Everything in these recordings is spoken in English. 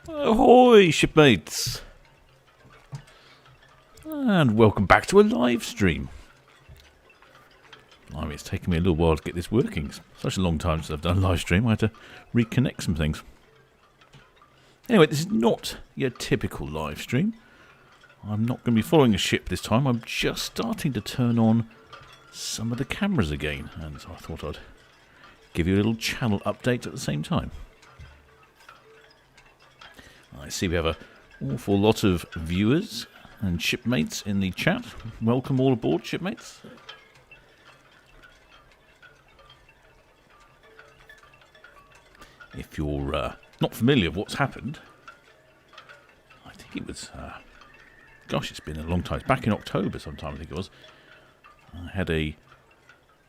Ahoy, shipmates! And welcome back to a live stream. I mean, it's taken me a little while to get this working. It's such a long time since I've done a live stream, I had to reconnect some things. Anyway, this is not your typical live stream. I'm not going to be following a ship this time. I'm just starting to turn on some of the cameras again. And so I thought I'd give you a little channel update at the same time. I see we have an awful lot of viewers and shipmates in the chat. Welcome all aboard, shipmates. If you're not familiar with what's happened, I think it was, gosh, it's been a long time. It's back in October sometime, I think it was. I had a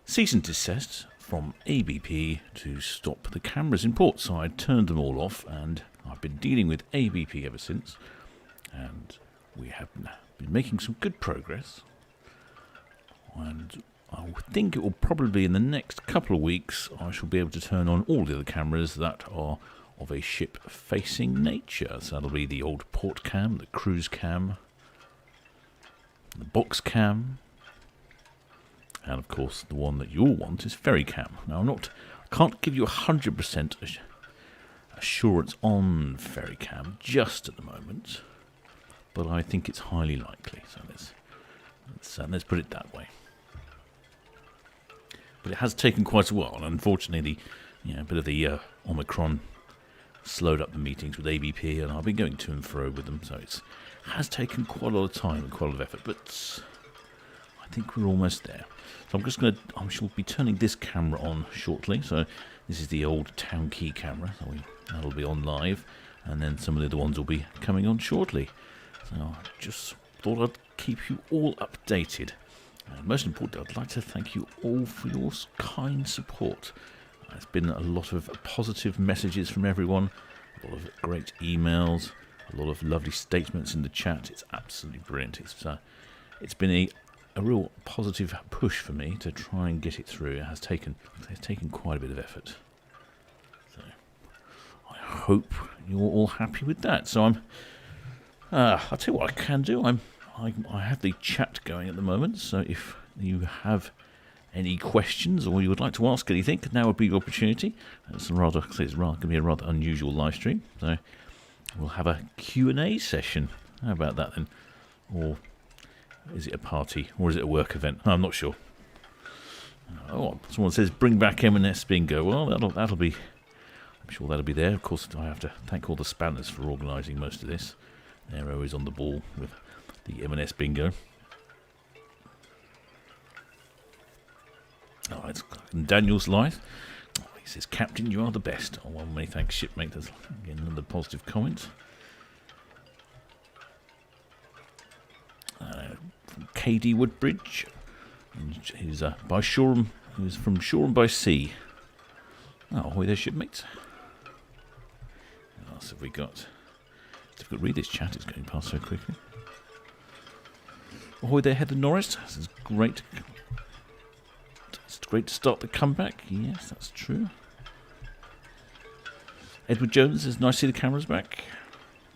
cease and desist from ABP to stop the cameras in port, so I turned them all off, and I've been dealing with ABP ever since, and we have been making some good progress, and I think it will probably be in the next couple of weeks I shall be able to turn on all the other cameras that are of a ship-facing nature. So that'll be the old port cam, the cruise cam, the box cam, and of course the one that you all want is ferry cam. Now I can't give you 100% assurance on ferry cam just at the moment, but I think it's highly likely. So let's put it that way. But it has taken quite a while, and unfortunately, a bit of the Omicron slowed up the meetings with ABP, and I've been going to and fro with them, so it has taken quite a lot of time and quite a lot of effort, but I think we're almost there. So I shall be turning this camera on shortly. So this is the old Town Quay camera, so that'll be on live, and then some of the other ones will be coming on shortly. So I just thought I'd keep you all updated. And most importantly, I'd like to thank you all for your kind support. There's been a lot of positive messages from everyone, a lot of great emails, a lot of lovely statements in the chat. It's absolutely brilliant. It's been a real positive push for me to try and get it through. It has taken quite a bit of effort. So I hope you're all happy with that. So I'll tell you what I can do. I have the chat going at the moment, so if you have any questions or you would like to ask anything, now would be your opportunity. It's going to be a rather unusual live stream, so we'll have a Q&A session. How about that then? Or is it a party, or is it a work event? I'm not sure. Oh, someone says bring back M&S bingo. Well, that'll be. I'm sure that'll be there. Of course, I have to thank all the spanners for organising most of this. They're always on the ball with the M&S bingo. Oh, it's Daniel's life. Oh, he says, Captain, you are the best. Oh, well, many thanks, shipmate. There's again another positive comment. From KD Woodbridge. He's by Shoreham. He's from Shoreham by Sea. Oh, ahoy there, shipmates. What else have we got? It's difficult to read this chat. It's going past so quickly. Ahoy there, Heather Norris. This is great. It's great to start the comeback. Yes, that's true. Edward Jones says, nice to see the cameras back.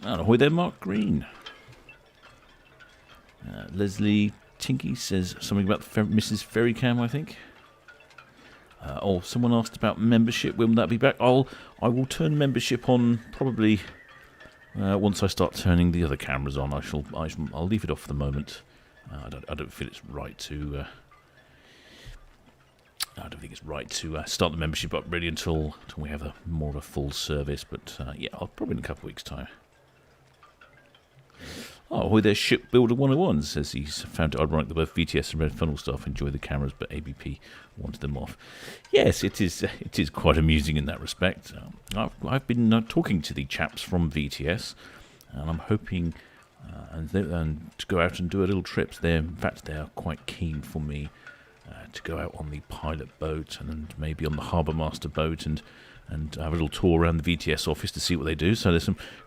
And ahoy there, Mark Green. Leslie Tinky says something about Mrs. Ferrycam, I think. Someone asked about membership. When will that be back? I will turn membership on probably once I start turning the other cameras on. I'll leave it off for the moment. I don't feel it's right to. I don't think it's right to start the membership up really until we have more of a full service. But I'll probably in a couple of weeks' time. Oh, ahoy there, Shipbuilder 101 says he's found it ironic that both VTS and Red Funnel staff enjoy the cameras, but ABP wanted them off. Yes, it is quite amusing in that respect. I've been talking to the chaps from VTS, and I'm hoping and to go out and do a little trip. In fact, they are quite keen for me to go out on the pilot boat and maybe on the harbour master boat and have a little tour around the VTS office to see what they do. So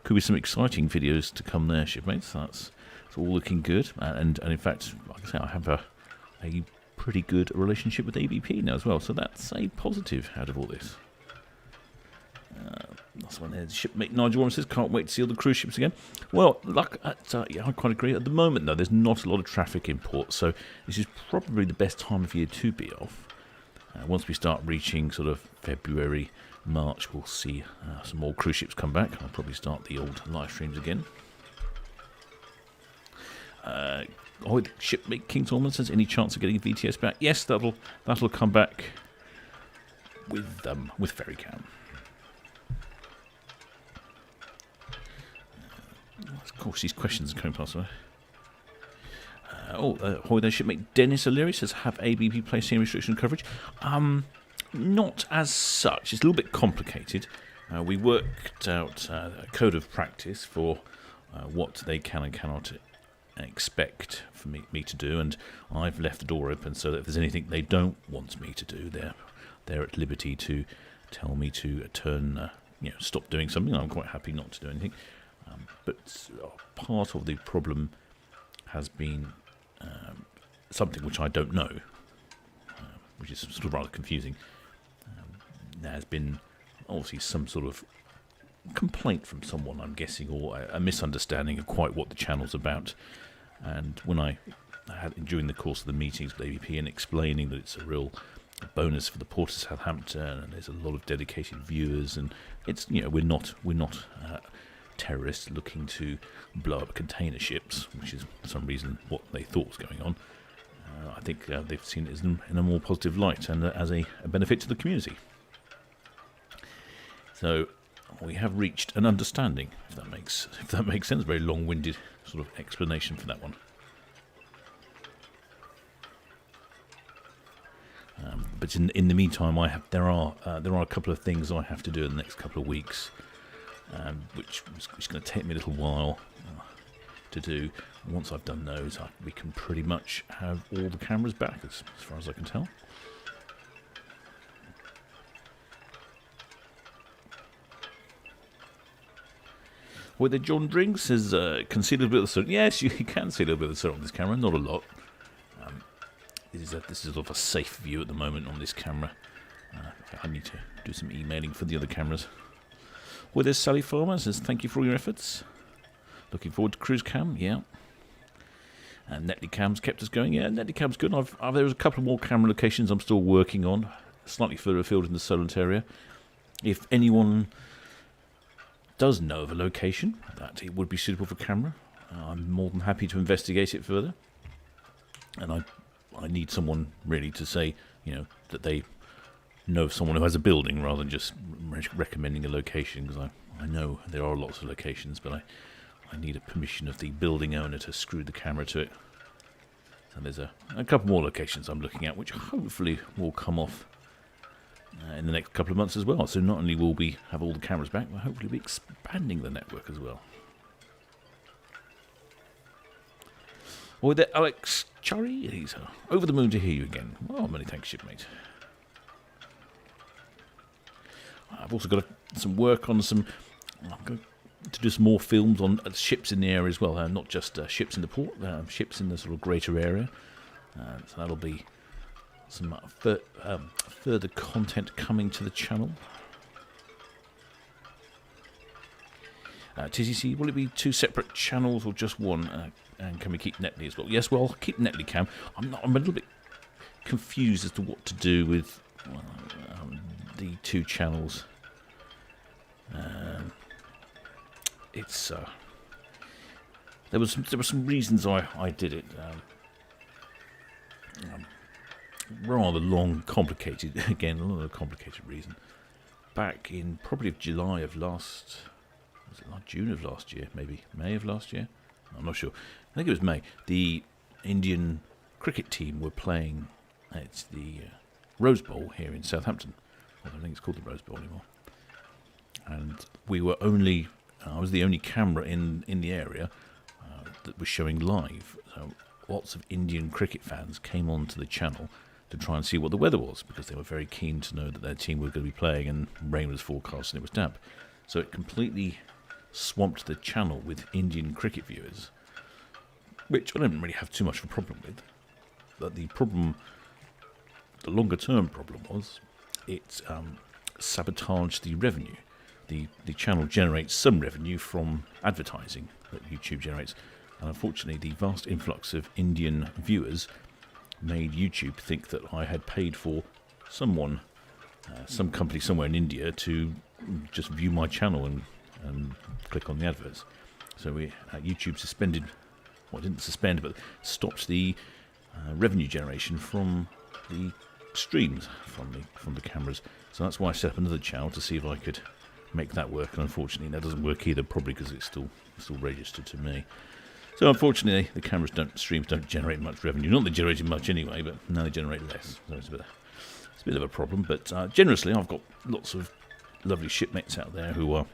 could be some exciting videos to come there, shipmates. That's all looking good. And in fact, like I say, I have a pretty good relationship with ABP now as well. So that's a positive out of all this. That's one there. Shipmate Nigel Warren says, can't wait to see all the cruise ships again. Well, yeah, I quite agree. At the moment, though, there's not a lot of traffic in port, so this is probably the best time of year to be off. Once we start reaching sort of February, March, we'll see some more cruise ships come back. I'll probably start the old live streams again. Shipmate King Solomon says, any chance of getting VTS back? Yes, that'll come back with Ferrycam. Of course, these questions are coming past. Ahoy there, shipmate Dennis O'Leary says, have ABP placed any restriction coverage? Not as such. It's a little bit complicated. We worked out a code of practice for what they can and cannot expect for me to do, and I've left the door open so that if there's anything they don't want me to do, they're at liberty to tell me to stop doing something. I'm quite happy not to do anything. But part of the problem has been something which I don't know, which is sort of rather confusing. There has been obviously some sort of complaint from someone, I'm guessing, or a misunderstanding of quite what the channel's about. And when I had, during the course of the meetings with ABP and explaining that it's a real bonus for the Port of Southampton and there's a lot of dedicated viewers, and it's, we're not terrorists looking to blow up container ships, which is for some reason what they thought was going on. I think they've seen it in a more positive light and as a benefit to the community. So we have reached an understanding, if that makes sense. Very long-winded sort of explanation for that one. But in the meantime, there are a couple of things I have to do in the next couple of weeks, which is going to take me a little while to do. Once I've done those, we can pretty much have all the cameras back, as far as I can tell. Whether John Drinks says, can see a little bit of the sun. Yes, you can see a little bit of the sun on this camera, not a lot. This is sort of a safe view at the moment on this camera. I need to do some emailing for the other cameras. Whether Sally Farmer says, thank you for all your efforts. Looking forward to Cruise Cam, yeah. And Netley Cam's kept us going. Yeah, Netley Cam's good. There's a couple more camera locations I'm still working on, slightly further afield in the Solent area. If anyone does know of a location that it would be suitable for camera, I'm more than happy to investigate it further. And I need someone really to say, that they know of someone who has a building rather than just recommending a location, because I know there are lots of locations, but I need a permission of the building owner to screw the camera to it. So there's a couple more locations I'm looking at, which hopefully will come off in the next couple of months as well. So not only will we have all the cameras back, we'll hopefully be expanding the network as well. Or there, Alex Chari, he's over the moon to hear you again. Oh, many thanks, shipmate. I've also got some work on I'm going to do some more films on ships in the area as well, not just ships in the port, ships in the sort of greater area. So that'll be some further content coming to the channel. TCC, will it be 2 separate channels or just one? And can we keep Netley as well? Yes, well, I'll keep Netley Cam. I'm a little bit confused as to what to do with the 2 channels. There were some reasons I did it. Rather long, complicated. Again, a lot of complicated reason. Back in probably July of last, was it like June of last year? Maybe May of last year. I'm not sure. I think it was May. The Indian cricket team were playing. It's the Rose Bowl here in Southampton. I don't think it's called the Rose Bowl anymore. And I was the only camera in the area that was showing live. So lots of Indian cricket fans came onto the channel to try and see what the weather was, because they were very keen to know that their team was going to be playing, and rain was forecast and it was damp. So it completely swamped the channel with Indian cricket viewers, which I don't really have too much of a problem with. But the longer term problem was it sabotaged the revenue. the channel generates some revenue from advertising that YouTube generates. And unfortunately, the vast influx of Indian viewers made YouTube think that I had paid for someone, some company somewhere in India, to just view my channel and click on the adverts. So YouTube suspended, well, didn't suspend, but stopped the revenue generation from the streams from the cameras. So that's why I set up another channel to see if I could make that work. And unfortunately, that doesn't work either, probably because it's still registered to me. So unfortunately, the streams don't generate much revenue. Not that they generated much anyway, but now they generate less. So it's a bit of a problem. But generously, I've got lots of lovely shipmates out there who are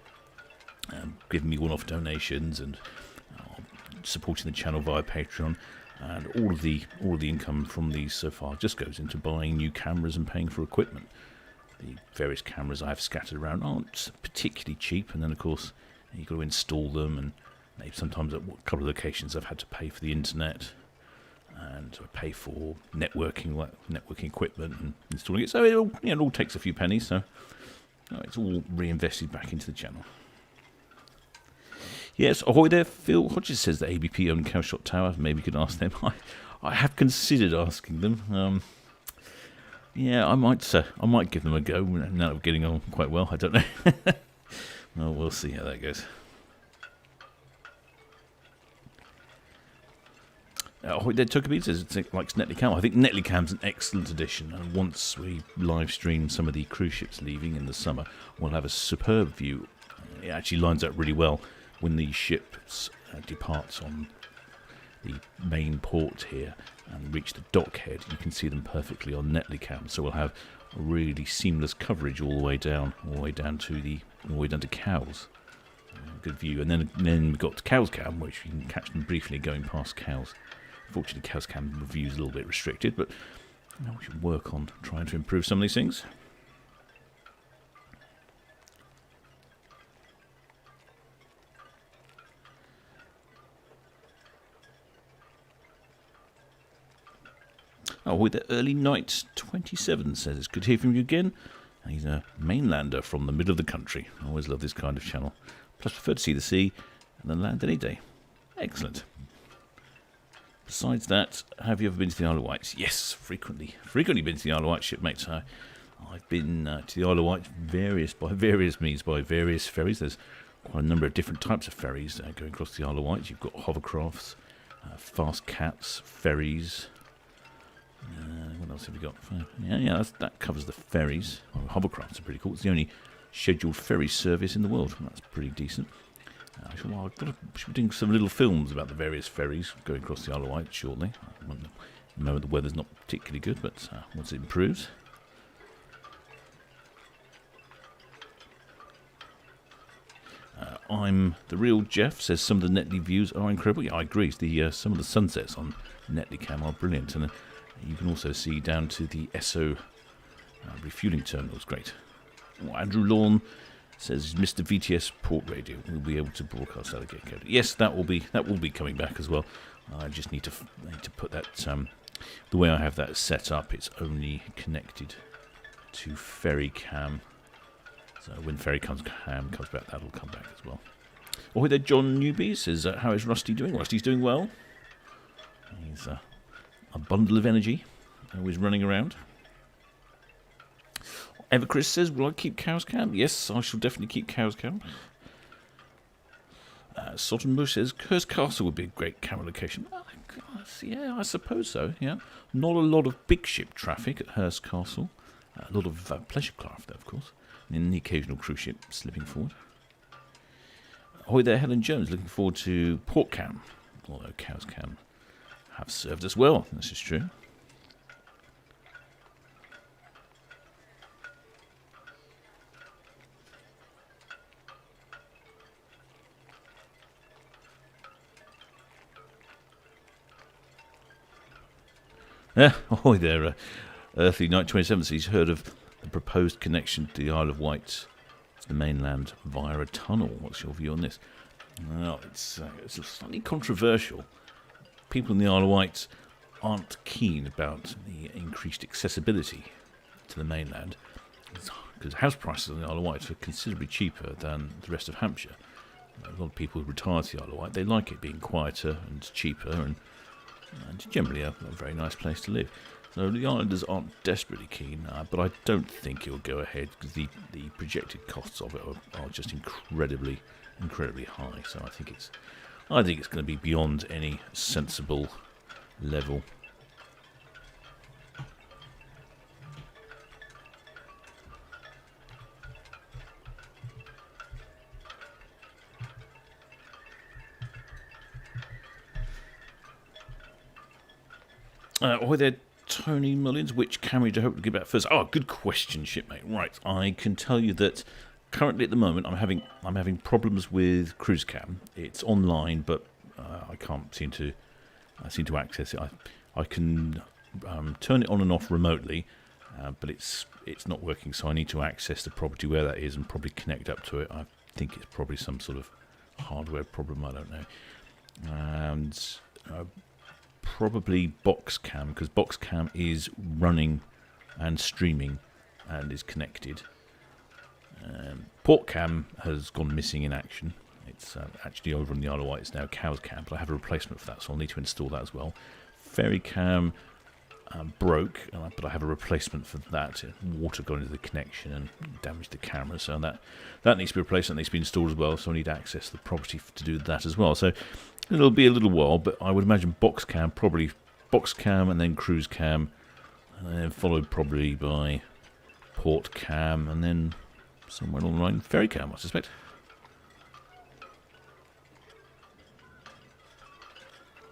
giving me one-off donations and supporting the channel via Patreon. And all of the income from these so far just goes into buying new cameras and paying for equipment. The various cameras I have scattered around aren't particularly cheap, and then of course you've got to install them, and maybe sometimes at a couple of occasions I've had to pay for the internet and pay for networking equipment and installing it. So it all takes a few pennies. So it's all reinvested back into the channel. Yes, ahoy there. Phil Hodges says that ABP own Cowshot Tower. Maybe you could ask them. I have considered asking them. Yeah, I might give them a go now that we're getting on quite well. I don't know. Well, we'll see how that goes. Ahoy there, Tokabe says it likes Netlycam. I think Netlycam's an excellent addition, and once we live stream some of the cruise ships leaving in the summer, we'll have a superb view. It actually lines up really well when the ships departs on the main port here and reach the dockhead. You can see them perfectly on Netlycam, so we'll have a really seamless coverage all the way down to Cowes. Good view, and then we've got Cowes Cam, which you can catch them briefly going past Cowes. Unfortunately, Cowes Cam review is a little bit restricted, but we should work on trying to improve some of these things. Oh, with the early night 27 says it's good to hear from you again. He's a mainlander from the middle of the country. I always love this kind of channel. Plus, prefer to see the sea and the land any day. Excellent. Besides that, have you ever been to the Isle of Wight? Yes, frequently been to the Isle of Wight, shipmates. I've been to the Isle of Wight by various means, by various ferries. There's quite a number of different types of ferries going across the Isle of Wight. You've got hovercrafts, fast cats, ferries. What else have we got? Yeah, that covers the ferries. Hovercrafts are pretty cool. It's the only scheduled ferry service in the world. That's pretty decent. Should be doing some little films about the various ferries going across the Isle of Wight shortly. At the moment, the weather's not particularly good, but once it improves. I'm the real Jeff says some of the Netley views are incredible. Yeah, I agree. Some of the sunsets on Netlycam are brilliant, and you can also see down to the Esso refueling terminal. It's great. Andrew Lawn says Mr. VTS port radio will be able to broadcast out of Gate Code. Yes, that will be coming back as well. I just need to put that. The way I have that set up, it's only connected to Ferry Cam. So when Ferry Cam comes back, that'll come back as well. Oh, there, John Newby says, how is Rusty doing? Rusty's doing well. He's a bundle of energy, always running around. Everchris says, will I keep Cowes Cam? Yes, I shall definitely keep Cowes Cam. Sutton Bush says, Hurst Castle would be a great camera location. Yeah, I suppose so, yeah. Not a lot of big ship traffic at Hurst Castle. A lot of pleasure craft there, of course. And the occasional cruise ship slipping forward. Ahoy there, Helen Jones. Looking forward to Port Cam. Although Cowes Cam have served us well. This is true. Ahoy there, Earthly Night 27. He's heard of the proposed connection to the Isle of Wight to the mainland via a tunnel. What's your view on this? Well, it's slightly controversial. People in the Isle of Wight aren't keen about the increased accessibility to the mainland. It's because house prices on the Isle of Wight are considerably cheaper than the rest of Hampshire. A lot of people who retire to the Isle of Wight, they like it being quieter and cheaper, and generally a very nice place to live. So the islanders aren't desperately keen, but I don't think it'll go ahead because the projected costs of it are just incredibly high. So I think it's going to be beyond any sensible level. Ahoy there, Tony Mullins. Which camera do you hope to get back first? Oh, good question, shipmate. Right, I can tell you that currently at the moment I'm having problems with Cruise Cam. It's online, but I can't seem to access it. I can turn it on and off remotely, but it's not working. So I need to access the property where that is and probably connect up to it. I think it's probably some sort of hardware problem. I don't know. And probably box cam, because box cam is running and streaming and is connected. Port cam has gone missing in action. It's actually over on the Isle of Wight. It's now Cow's cam, but I have a replacement for that, so I'll need to install that as well. Ferry cam broke, but I have a replacement for that. Water got into the connection and damaged the camera, so that needs to be replaced. That needs to be installed as well, so I need to access the property to do that as well. So it'll be a little while, but I would imagine box cam, probably box cam and then cruise cam, and then followed probably by port cam, and then somewhere along the line ferry cam, I suspect.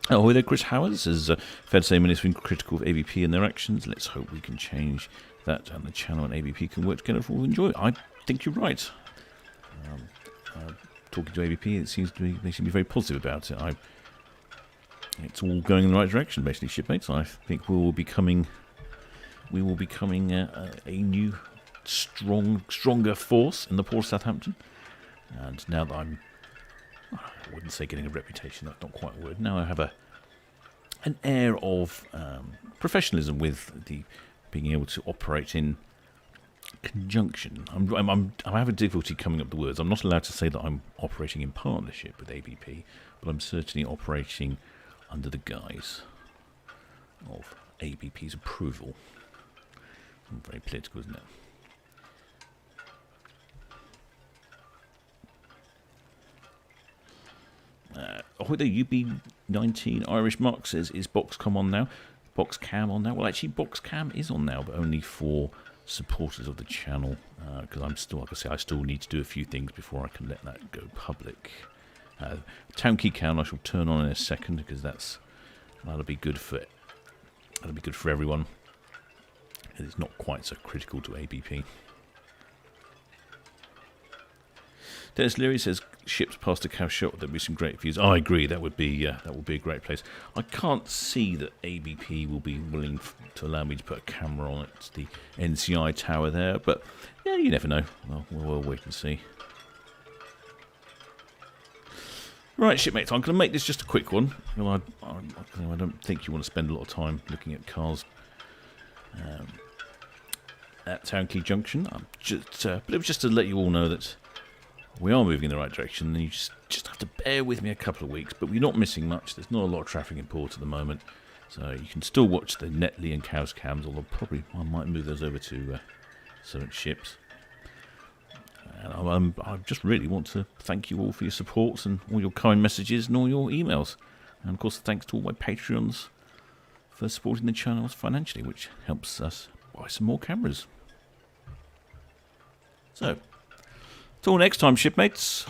Oh, there, Chris Howard says, fair to say minister been critical of ABP and their actions. Let's hope we can change that and the channel and ABP can work together for all enjoy. I think you're right. Talking to ABP, they seem to be very positive about it. It's all going in the right direction, basically, shipmates. I think we will be becoming a new, stronger force in the port of Southampton. And now that I wouldn't say getting a reputation, that's not quite a word. Now I have an air of professionalism with the being able to operate in conjunction. I'm having difficulty coming up with the words. I'm not allowed to say that I'm operating in partnership with ABP, but I'm certainly operating under the guise of ABP's approval. Very political, isn't it? The UB19 Irish Mark says, is Boxcam on now? Boxcam on now? Well, actually, Boxcam is on now, but only for supporters of the channel, because I'm still, like I say, I still need to do a few things before I can let that go public. Town Quay cam I shall turn on in a second, because that'll be good for everyone. And it's not quite so critical to ABP. Dennis Leary says, ships past a cow shop, there'll be some great views. I agree, that would be a great place. I can't see that ABP will be willing to allow me to put a camera on it, the NCI tower there, but yeah, you never know. Well, we'll wait and see. Right, shipmates, I'm going to make this just a quick one. I don't think you want to spend a lot of time looking at cars at Town Quay Junction. But it was just to let you all know that we are moving in the right direction, and you just have to bear with me a couple of weeks, but we're not missing much. There's not a lot of traffic in port at the moment, so you can still watch the Netley and Cow's cams, although probably I might move those over to Solent Ships. And I just really want to thank you all for your support and all your kind messages and all your emails. And of course, thanks to all my Patreons for supporting the channels financially, which helps us buy some more cameras. So, till next time, shipmates.